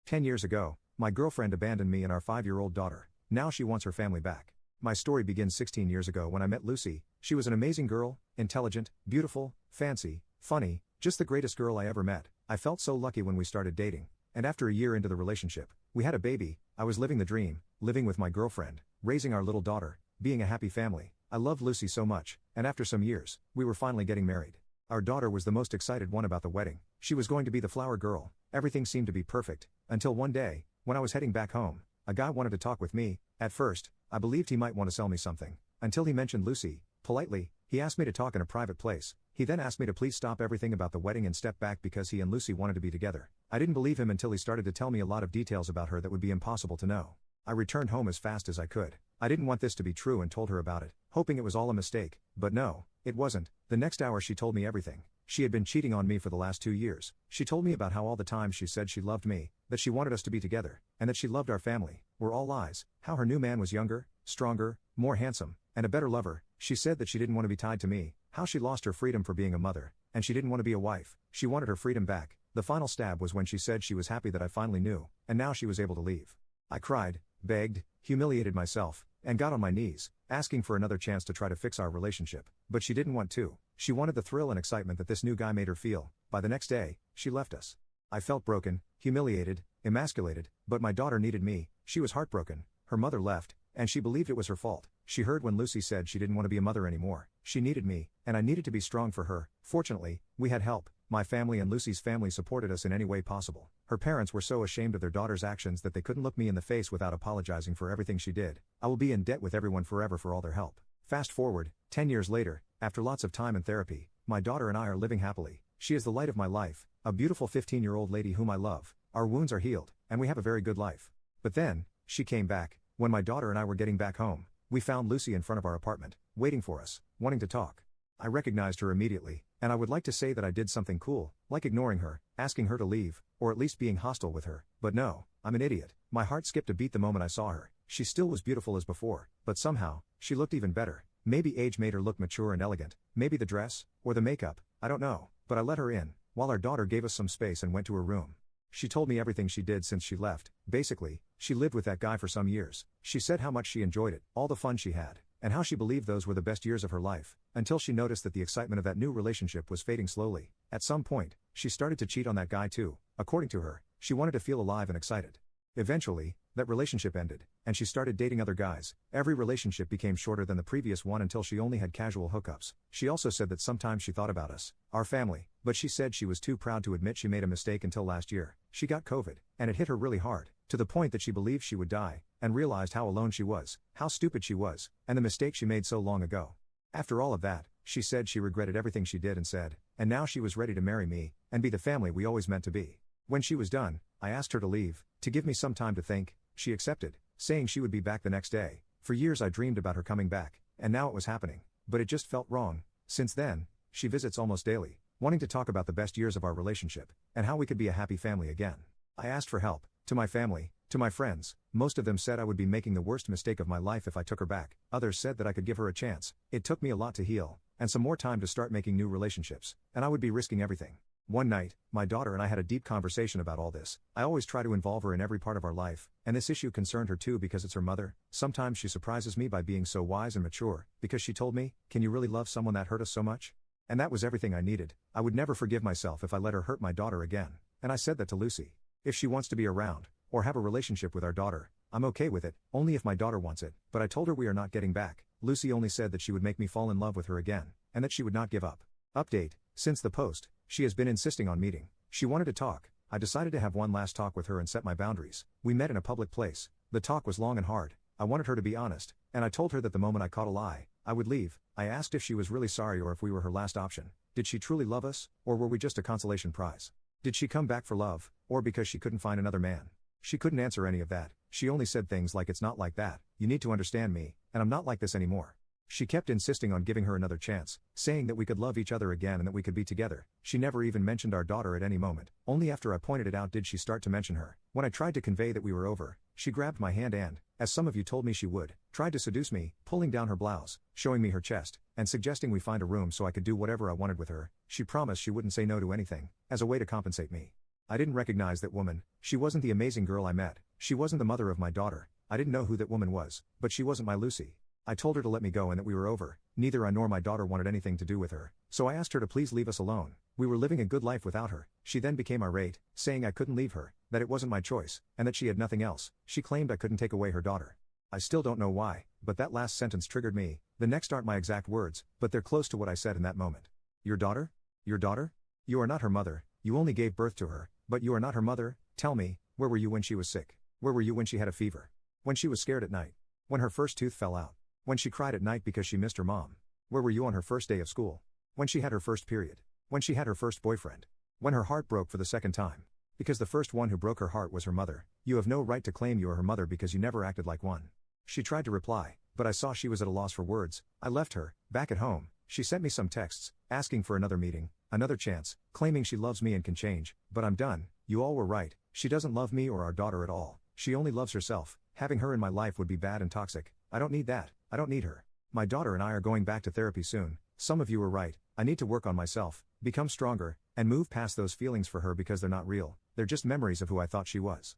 10 years ago, my girlfriend abandoned me and our 5-year-old daughter. Now she wants her family back. My story begins 16 years ago when I met Lucy. She was an amazing girl, intelligent, beautiful, fancy, funny, just the greatest girl I ever met. I felt so lucky when we started dating. And after a year into the relationship, we had a baby. I was living the dream, living with my girlfriend, raising our little daughter, being a happy family. I loved Lucy so much, and after some years, we were finally getting married. Our daughter was the most excited one about the wedding. She was going to be the flower girl. Everything seemed to be perfect, until one day, when I was heading back home, a guy wanted to talk with me. At first, I believed he might want to sell me something, until he mentioned Lucy. Politely, he asked me to talk in a private place. He then asked me to please stop everything about the wedding and step back because he and Lucy wanted to be together. I didn't believe him until he started to tell me a lot of details about her that would be impossible to know. I returned home as fast as I could. I didn't want this to be true and told her about it, hoping it was all a mistake, but no, it wasn't. The next hour she told me everything. She had been cheating on me for the last 2 years. She told me about how all the time she said she loved me, that she wanted us to be together, and that she loved our family, were all lies. How her new man was younger, stronger, more handsome, and a better lover. She said that she didn't want to be tied to me, how she lost her freedom for being a mother, and she didn't want to be a wife. She wanted her freedom back. The final stab was when she said she was happy that I finally knew, and now she was able to leave. I cried, begged, humiliated myself, and got on my knees, asking for another chance to try to fix our relationship, but she didn't want to. She wanted the thrill and excitement that this new guy made her feel. By the next day, she left us. I felt broken, humiliated, emasculated, but my daughter needed me. She was heartbroken. Her mother left, and she believed it was her fault. She heard when Lucy said she didn't want to be a mother anymore. She needed me, and I needed to be strong for her. Fortunately, we had help. My family and Lucy's family supported us in any way possible. Her parents were so ashamed of their daughter's actions that they couldn't look me in the face without apologizing for everything she did. I will be in debt with everyone forever for all their help. Fast forward, 10 years later, after lots of time in therapy, my daughter and I are living happily. She is the light of my life, a beautiful 15-year-old lady whom I love. Our wounds are healed, and we have a very good life. But then, she came back. When my daughter and I were getting back home, we found Lucy in front of our apartment, waiting for us, wanting to talk. I recognized her immediately, and I would like to say that I did something cool, like ignoring her, asking her to leave, or at least being hostile with her, but no, I'm an idiot. My heart skipped a beat the moment I saw her. She still was beautiful as before, but somehow, she looked even better. Maybe age made her look mature and elegant, maybe the dress, or the makeup, I don't know, but I let her in, while our daughter gave us some space and went to her room. She told me everything she did since she left. Basically, she lived with that guy for some years. She said how much she enjoyed it, all the fun she had, and how she believed those were the best years of her life, until she noticed that the excitement of that new relationship was fading slowly. At some point, she started to cheat on that guy too. According to her, she wanted to feel alive and excited. Eventually, that relationship ended, and she started dating other guys. Every relationship became shorter than the previous one until she only had casual hookups. She also said that sometimes she thought about us, our family, but she said she was too proud to admit she made a mistake until last year. She got COVID, and it hit her really hard, to the point that she believed she would die, and realized how alone she was, how stupid she was, and the mistake she made so long ago. After all of that, she said she regretted everything she did and said, and now she was ready to marry me, and be the family we always meant to be. When she was done, I asked her to leave, to give me some time to think. She accepted, saying she would be back the next day. For years I dreamed about her coming back, and now it was happening, but it just felt wrong. Since then, she visits almost daily, wanting to talk about the best years of our relationship, and how we could be a happy family again. I asked for help, to my family, to my friends. Most of them said I would be making the worst mistake of my life if I took her back. Others said that I could give her a chance. It took me a lot to heal, and some more time to start making new relationships, and I would be risking everything. One night, my daughter and I had a deep conversation about all this. I always try to involve her in every part of our life, and this issue concerned her too because it's her mother. Sometimes she surprises me by being so wise and mature, because she told me, "Can you really love someone that hurt us so much?" And that was everything I needed. I would never forgive myself if I let her hurt my daughter again, and I said that to Lucy. If she wants to be around, or have a relationship with our daughter, I'm okay with it, only if my daughter wants it, but I told her we are not getting back. Lucy only said that she would make me fall in love with her again, and that she would not give up. Update: since the post, she has been insisting on meeting. She wanted to talk. I decided to have one last talk with her and set my boundaries. We met in a public place. The talk was long and hard. I wanted her to be honest, and I told her that the moment I caught a lie, I would leave. I asked if she was really sorry or if we were her last option. Did she truly love us, or were we just a consolation prize? Did she come back for love, or because she couldn't find another man? She couldn't answer any of that. She only said things like, "It's not like that, you need to understand me, and I'm not like this anymore." She kept insisting on giving her another chance, saying that we could love each other again and that we could be together. She never even mentioned our daughter at any moment. Only after I pointed it out did she start to mention her. When I tried to convey that we were over, she grabbed my hand and, as some of you told me she would, tried to seduce me, pulling down her blouse, showing me her chest, and suggesting we find a room so I could do whatever I wanted with her. She promised she wouldn't say no to anything, as a way to compensate me. I didn't recognize that woman. She wasn't the amazing girl I met. She wasn't the mother of my daughter. I didn't know who that woman was, but she wasn't my Lucy. I told her to let me go and that we were over. Neither I nor my daughter wanted anything to do with her, so I asked her to please leave us alone. We were living a good life without her. She then became irate, saying I couldn't leave her, that it wasn't my choice, and that she had nothing else. She claimed I couldn't take away her daughter. I still don't know why, but that last sentence triggered me. The next aren't my exact words, but they're close to what I said in that moment. Your daughter? Your daughter? You are not her mother. You only gave birth to her, but you are not her mother. Tell me, where were you when she was sick? Where were you when she had a fever? When she was scared at night? When her first tooth fell out? When she cried at night because she missed her mom? Where were you on her first day of school? When she had her first period? When she had her first boyfriend? When her heart broke for the second time? Because the first one who broke her heart was her mother. You have no right to claim you are her mother because you never acted like one. She tried to reply, but I saw she was at a loss for words. I left her. Back at home, she sent me some texts, asking for another meeting, another chance, claiming she loves me and can change, but I'm done. You all were right. She doesn't love me or our daughter at all. She only loves herself. Having her in my life would be bad and toxic. I don't need that. I don't need her. My daughter and I are going back to therapy soon. Some of you were right. I need to work on myself, become stronger, and move past those feelings for her because they're not real. They're just memories of who I thought she was.